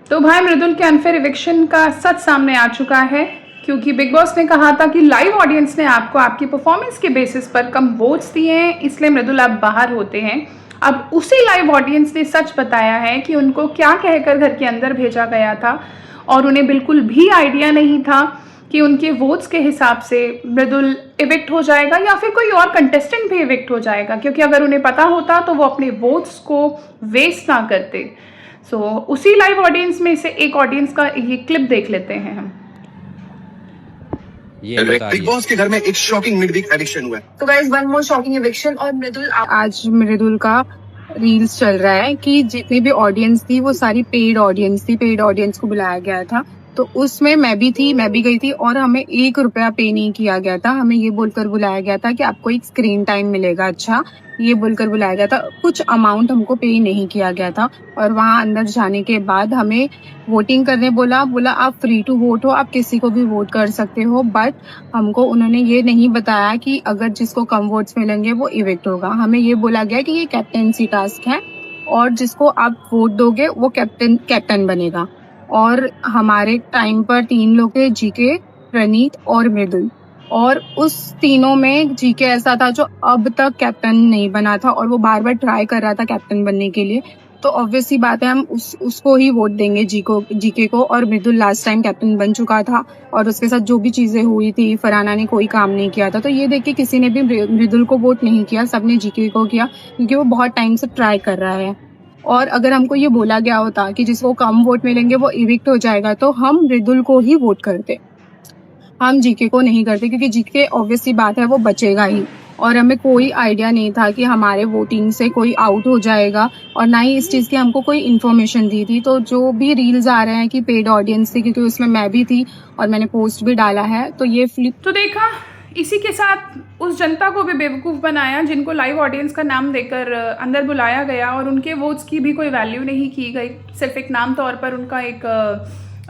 तो भाई मृदुल के अनफेयर इविक्शन का सच सामने आ चुका है, क्योंकि बिग बॉस ने कहा था कि लाइव ऑडियंस ने आपको आपकी परफॉर्मेंस के बेसिस पर कम वोट्स दिए हैं, इसलिए मृदुल आप बाहर होते हैं। अब उसी लाइव ऑडियंस ने सच बताया है कि उनको क्या कहकर घर के अंदर भेजा गया था और उन्हें बिल्कुल भी आइडिया नहीं था कि उनके वोट्स के हिसाब से मृदुल इविक्ट हो जाएगा या फिर कोई और कंटेस्टेंट भी इविक्ट हो जाएगा, क्योंकि अगर उन्हें पता होता तो वो अपने वोट्स को वेस्ट ना करते। उसी लाइव ऑडियंस में से एक ऑडियंस का ये क्लिप देख लेते हैं हम। ये बिग बॉस के घर में एक शॉकिंग मिड-वीक एविक्शन हुआ है। तो guys one more shocking eviction. और मृदुल, आज मृदुल का रील्स चल रहा है कि जितनी भी ऑडियंस थी वो सारी पेड ऑडियंस थी, पेड ऑडियंस को बुलाया गया था। तो उसमें मैं भी गई थी और हमें 1 रुपया पे नहीं किया गया था। हमें ये बोलकर बुलाया गया था कि आपको एक स्क्रीन टाइम मिलेगा, अच्छा ये बोलकर बुलाया गया था। कुछ अमाउंट हमको पे नहीं किया गया था। और वहां अंदर जाने के बाद हमें वोटिंग करने बोला आप फ्री टू वोट हो, आप किसी को भी वोट कर सकते हो। बट हमको उन्होंने ये नहीं बताया कि अगर जिसको कम वोट्स मिलेंगे वो इविक्ट होगा। हमें ये बोला गया कि ये कैप्टेंसी टास्क है और जिसको आप वोट दोगे वो कैप्टन बनेगा। और हमारे टाइम पर 3 लोग थे, जीके, प्रणीत और मृदुल। और उस तीनों में जीके ऐसा था जो अब तक कैप्टन नहीं बना था और वो बार बार ट्राई कर रहा था कैप्टन बनने के लिए। तो ऑब्वियस सी बात है हम उसको ही वोट देंगे, जीके को। और मृदुल लास्ट टाइम कैप्टन बन चुका था और उसके साथ जो भी चीजें हुई थी, फरहाना ने कोई काम नहीं किया था। तो ये देख के किसी ने भी मृदुल को वोट नहीं किया, सबने जीके को किया क्योंकि वो बहुत टाइम से ट्राई कर रहा है। और अगर हमको ये बोला गया होता कि जिसको कम वोट मिलेंगे वो इविक्ट हो जाएगा तो हम मृदुल को ही वोट करते, हम जीके को नहीं करते, क्योंकि जीके ऑब्वियसली बात है वो बचेगा ही। और हमें कोई आइडिया नहीं था कि हमारे वोटिंग से कोई आउट हो जाएगा और ना ही इस चीज़ की हमको कोई इन्फॉर्मेशन दी थी। तो जो भी रील्स आ रहे हैं कि पेड ऑडियंस थी, क्योंकि उसमें मैं भी थी और मैंने पोस्ट भी डाला है, तो ये फ्लिप तो देखा, इसी के साथ उस जनता को भी बेवकूफ़ बनाया जिनको लाइव ऑडियंस का नाम देकर अंदर बुलाया गया और उनके वोट्स की भी कोई वैल्यू नहीं की गई। सिर्फ एक नाम तौर पर उनका एक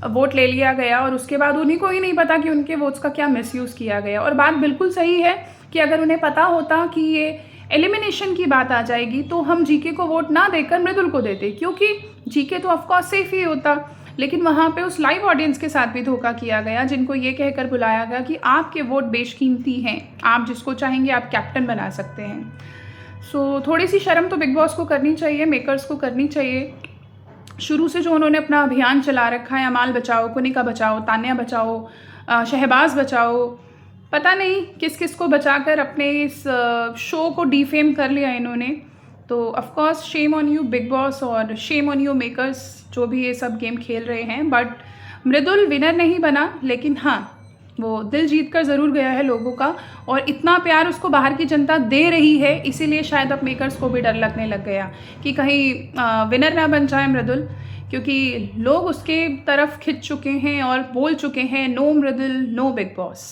वोट ले लिया गया और उसके बाद उन्हीं को ही नहीं पता कि उनके वोट्स का क्या मिसयूज़ किया गया। और बात बिल्कुल सही है कि अगर उन्हें पता होता कि ये एलिमिनेशन की बात आ जाएगी तो हम जीके को वोट ना देकर मृदुल को देते, क्योंकि जीके तो ऑफकोर्स सेफ ही होता। लेकिन वहाँ पे उस लाइव ऑडियंस के साथ भी धोखा किया गया, जिनको ये कहकर बुलाया गया कि आपके वोट बेशकीमती हैं, आप जिसको चाहेंगे आप कैप्टन बना सकते हैं। थोड़ी सी शर्म तो बिग बॉस को करनी चाहिए, मेकर्स को करनी चाहिए। शुरू से जो उन्होंने अपना अभियान चला रखा है, अमाल बचाओ, कुनिका बचाओ, तान्या बचाओ, शहबाज बचाओ, पता नहीं किस किस को बचाकर अपने इस शो को डिफेम कर लिया इन्होंने। तो of course shame on you big boss और शेम ऑन यू मेकर्स जो भी ये सब गेम खेल रहे हैं। बट मृदुल विनर नहीं बना, लेकिन हाँ वो दिल जीत कर ज़रूर गया है लोगों का और इतना प्यार उसको बाहर की जनता दे रही है, इसीलिए शायद अब मेकर्स को भी डर लगने लग गया कि कहीं विनर ना बन जाए मृदुल, क्योंकि लोग उसके तरफ खिंच चुके हैं और बोल चुके हैं नो मृदुल नो बिग बॉस।